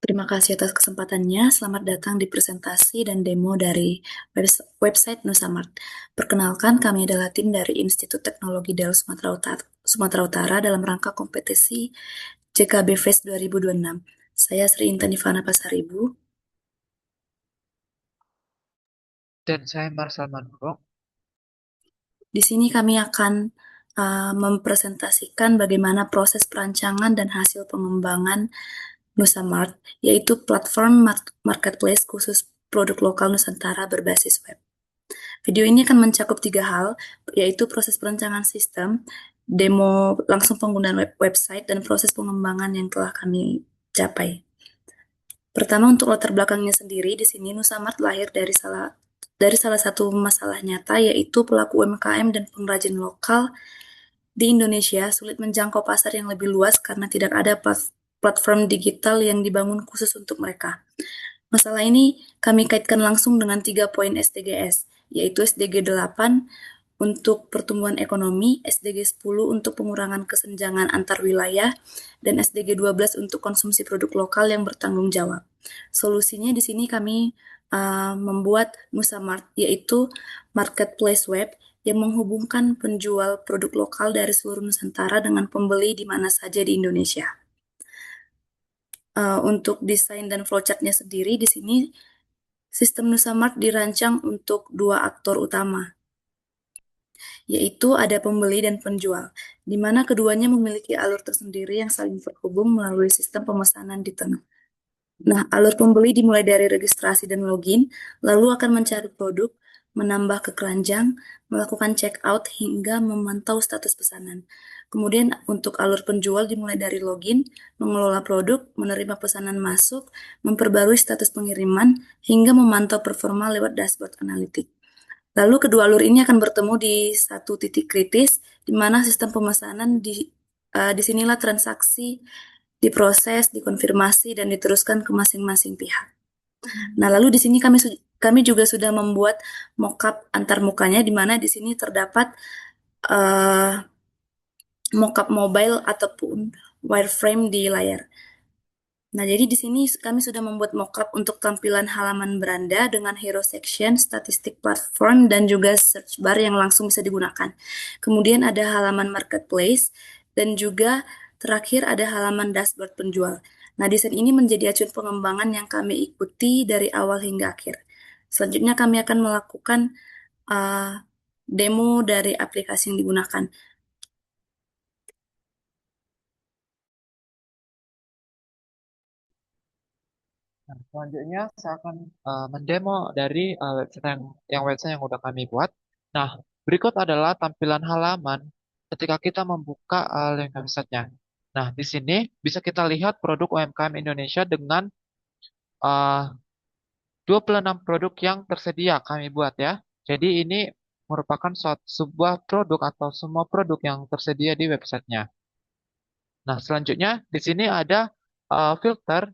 Terima kasih atas kesempatannya. Selamat datang di presentasi dan demo dari website Nusamart. Perkenalkan, kami adalah tim dari Institut Teknologi Dell Sumatera Utara dalam rangka kompetisi JKB Fest 2026. Saya Sri Intan Ivana Pasaribu. Dan saya Marsal Manurung. Di sini kami akan mempresentasikan bagaimana proses perancangan dan hasil pengembangan Nusamart, yaitu platform marketplace khusus produk lokal Nusantara berbasis web. Video ini akan mencakup 3 hal, yaitu proses perancangan sistem, demo langsung penggunaan website, dan proses pengembangan yang telah kami capai. Pertama, untuk latar belakangnya sendiri, di sini Nusamart lahir dari salah satu masalah nyata, yaitu pelaku UMKM dan pengrajin lokal di Indonesia sulit menjangkau pasar yang lebih luas karena tidak ada platform digital yang dibangun khusus untuk mereka. Masalah ini kami kaitkan langsung dengan 3 poin SDGs, yaitu SDG 8 untuk pertumbuhan ekonomi, SDG 10 untuk pengurangan kesenjangan antar wilayah, dan SDG 12 untuk konsumsi produk lokal yang bertanggung jawab. Solusinya di sini kami membuat Nusamart, yaitu marketplace web yang menghubungkan penjual produk lokal dari seluruh Nusantara dengan pembeli di mana saja di Indonesia. Untuk desain dan flowchart-nya sendiri, di sini sistem Nusamart dirancang untuk 2 aktor utama, yaitu ada pembeli dan penjual, di mana keduanya memiliki alur tersendiri yang saling terhubung melalui sistem pemesanan di tengah. Nah, alur pembeli dimulai dari registrasi dan login, lalu akan mencari produk, menambah ke keranjang, melakukan check out hingga memantau status pesanan. Kemudian untuk alur penjual dimulai dari login, mengelola produk, menerima pesanan masuk, memperbarui status pengiriman, hingga memantau performa lewat dashboard analitik. Lalu kedua alur ini akan bertemu di satu titik kritis, di mana sistem pemesanan disinilah transaksi diproses, dikonfirmasi, dan diteruskan ke masing-masing pihak. Nah, lalu di sini kami juga sudah membuat mockup antarmukanya, di mana di sini terdapat uh, mockup mobile ataupun wireframe di layar. Nah, jadi di sini kami sudah membuat mockup untuk tampilan halaman beranda dengan hero section, statistik platform, dan juga search bar yang langsung bisa digunakan. Kemudian ada halaman marketplace, dan juga terakhir ada halaman dashboard penjual. Nah, desain ini menjadi acuan pengembangan yang kami ikuti dari awal hingga akhir. Selanjutnya kami akan melakukan uh, demo dari aplikasi yang digunakan. Nah, selanjutnya saya akan mendemo dari website yang udah kami buat. Nah, berikut adalah tampilan halaman ketika kita membuka link websitenya. Nah, di sini bisa kita lihat produk UMKM Indonesia dengan eh, 26 produk yang tersedia kami buat ya. Jadi ini merupakan sebuah produk atau semua produk yang tersedia di websitenya. Nah, selanjutnya di sini ada filter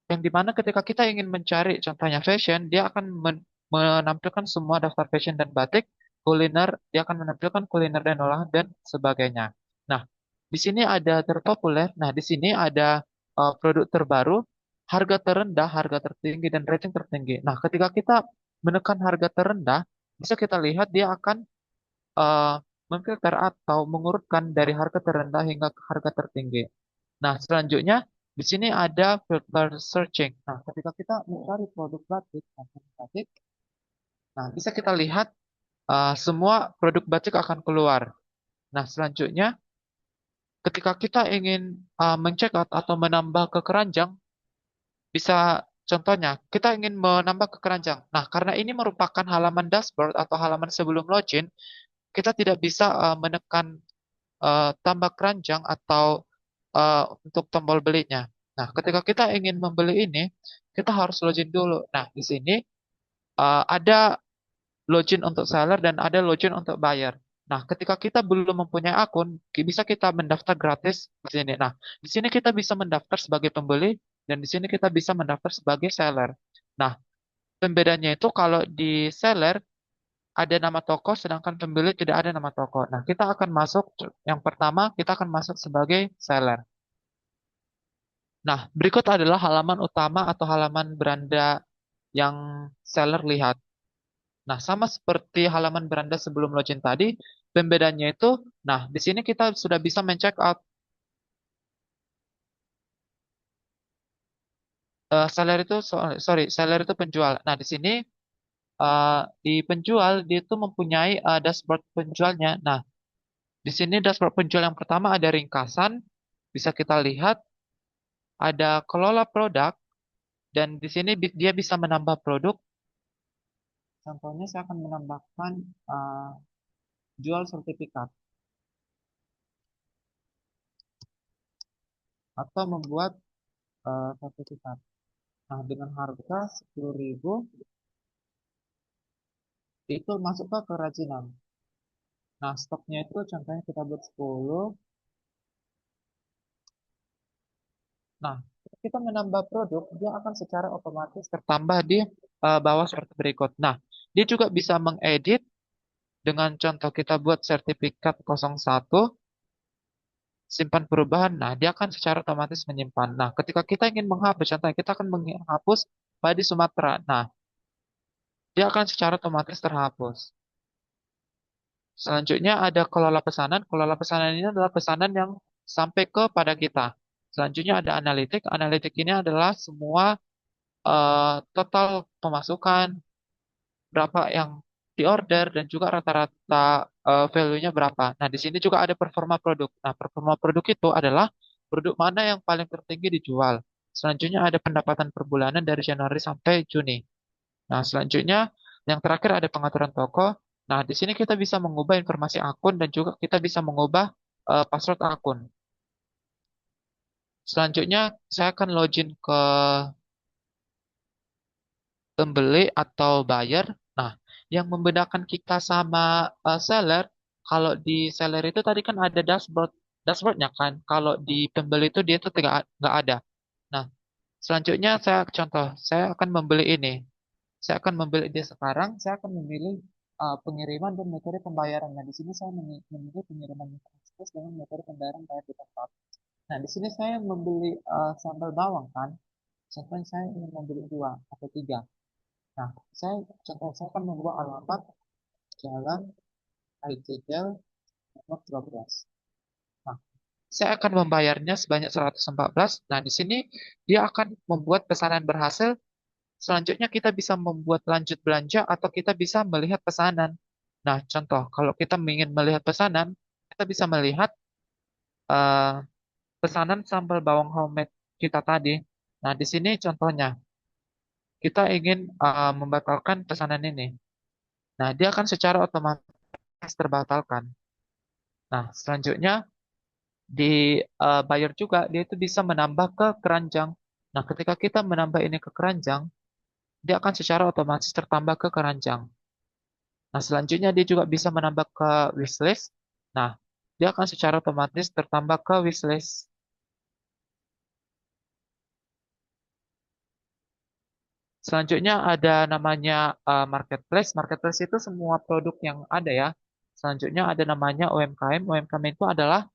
yang dimana ketika kita ingin mencari contohnya fashion, dia akan menampilkan semua daftar fashion dan batik, kuliner, dia akan menampilkan kuliner dan olahan dan sebagainya. Nah, di sini ada terpopuler, nah di sini ada produk terbaru, harga terendah, harga tertinggi, dan rating tertinggi. Nah, ketika kita menekan harga terendah, bisa kita lihat dia akan eh, memfilter atau mengurutkan dari harga terendah hingga ke harga tertinggi. Nah, selanjutnya di sini ada filter searching. Nah, ketika kita mencari produk batik, nah bisa kita lihat semua produk batik akan keluar. Nah, selanjutnya ketika kita ingin mencek out atau menambah ke keranjang, bisa contohnya kita ingin menambah ke keranjang. Nah, karena ini merupakan halaman dashboard atau halaman sebelum login, kita tidak bisa menekan tambah keranjang atau untuk tombol belinya. Nah, ketika kita ingin membeli ini, kita harus login dulu. Nah, di sini ada login untuk seller dan ada login untuk buyer. Nah, ketika kita belum mempunyai akun, bisa kita mendaftar gratis di sini. Nah, di sini kita bisa mendaftar sebagai pembeli dan di sini kita bisa mendaftar sebagai seller. Nah, pembedanya itu kalau di seller ada nama toko, sedangkan pembeli tidak ada nama toko. Nah, kita akan masuk, yang pertama, kita akan masuk sebagai seller. Nah, berikut adalah halaman utama atau halaman beranda yang seller lihat. Nah, sama seperti halaman beranda sebelum login tadi, pembedanya itu, nah, di sini kita sudah bisa men-check out seller itu, sorry, seller itu penjual. Nah, di sini di penjual dia itu mempunyai dashboard penjualnya. Nah, di sini dashboard penjual yang pertama ada ringkasan, bisa kita lihat ada kelola produk dan di sini dia bisa menambah produk. Contohnya saya akan menambahkan uh, jual sertifikat atau membuat sertifikat. Nah, dengan harga 10.000 itu masuk ke kerajinan. Nah, stoknya itu contohnya kita buat 10. Nah, ketika kita menambah produk, dia akan secara otomatis tertambah di bawah seperti berikut. Nah, dia juga bisa mengedit dengan contoh kita buat sertifikat 01, simpan perubahan. Nah, dia akan secara otomatis menyimpan. Nah, ketika kita ingin menghapus, contohnya kita akan menghapus padi Sumatera. Nah, dia akan secara otomatis terhapus. Selanjutnya ada kelola pesanan. Kelola pesanan ini adalah pesanan yang sampai kepada kita. Selanjutnya ada analitik. Analitik ini adalah semua total pemasukan, berapa yang diorder, dan juga rata-rata value-nya berapa. Nah, di sini juga ada performa produk. Nah, performa produk itu adalah produk mana yang paling tertinggi dijual. Selanjutnya ada pendapatan per bulanan dari Januari sampai Juni. Nah, selanjutnya yang terakhir ada pengaturan toko. Nah, di sini kita bisa mengubah informasi akun dan juga kita bisa mengubah password akun. Selanjutnya saya akan login ke pembeli atau buyer. Nah, yang membedakan kita sama seller, kalau di seller itu tadi kan ada dashboardnya kan. Kalau di pembeli itu dia tuh nggak ada. Nah, selanjutnya saya akan membeli ini. Saya akan membeli dia sekarang. Saya akan memilih pengiriman dan metode pembayaran. Nah, di sini saya memilih pengiriman ekspres dengan metode pembayaran bayar di tempat. Nah, di sini saya membeli sambal bawang kan. Contohnya saya ingin membeli dua atau tiga. Nah, saya akan membuat alamat Jalan Aijejel nomor 12. Nah, saya akan membayarnya sebanyak 114. Nah, di sini dia akan membuat pesanan berhasil. Selanjutnya kita bisa membuat lanjut belanja atau kita bisa melihat pesanan. Nah, contoh, kalau kita ingin melihat pesanan, kita bisa melihat eh, pesanan sambal bawang homemade kita tadi. Nah, di sini contohnya, kita ingin membatalkan pesanan ini. Nah, dia akan secara otomatis terbatalkan. Nah, selanjutnya di buyer juga dia itu bisa menambah ke keranjang. Nah, ketika kita menambah ini ke keranjang, dia akan secara otomatis tertambah ke keranjang. Nah, selanjutnya dia juga bisa menambah ke wishlist. Nah, dia akan secara otomatis tertambah ke wishlist. Selanjutnya ada namanya marketplace. Marketplace itu semua produk yang ada ya. Selanjutnya ada namanya UMKM. UMKM itu adalah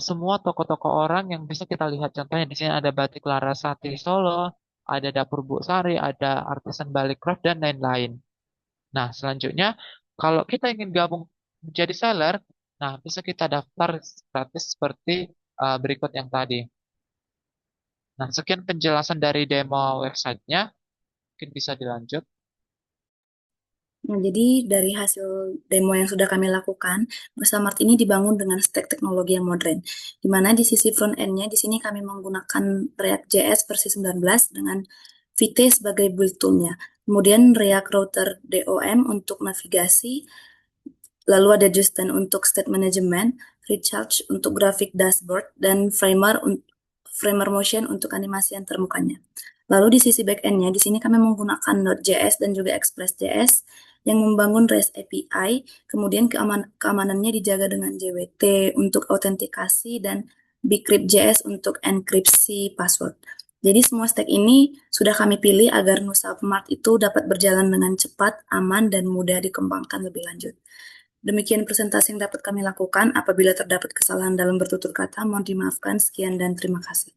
semua toko-toko orang yang bisa kita lihat. Contohnya di sini ada Batik Larasati Solo, ada Dapur Bu Sari, ada Artisan Balik Craft, dan lain-lain. Nah, selanjutnya kalau kita ingin gabung menjadi seller, nah bisa kita daftar gratis seperti berikut yang tadi. Nah, sekian penjelasan dari demo websitenya. Mungkin bisa dilanjut. Nah, jadi dari hasil demo yang sudah kami lakukan, Bursa Mart ini dibangun dengan stack teknologi yang modern, di mana di sisi front end-nya, di sini kami menggunakan React.js versi 19 dengan Vite sebagai build tool-nya. Kemudian React Router DOM untuk navigasi, lalu ada Justin untuk state management, Recharge untuk grafik dashboard, dan Framer Motion untuk animasi antarmukanya. Lalu di sisi backend-nya, di sini kami menggunakan Node.js dan juga Express.js yang membangun REST API, kemudian keamanannya dijaga dengan JWT untuk autentikasi dan Bcrypt.js untuk enkripsi password. Jadi semua stack ini sudah kami pilih agar Nusa Mart itu dapat berjalan dengan cepat, aman, dan mudah dikembangkan lebih lanjut. Demikian presentasi yang dapat kami lakukan. Apabila terdapat kesalahan dalam bertutur kata, mohon dimaafkan. Sekian dan terima kasih.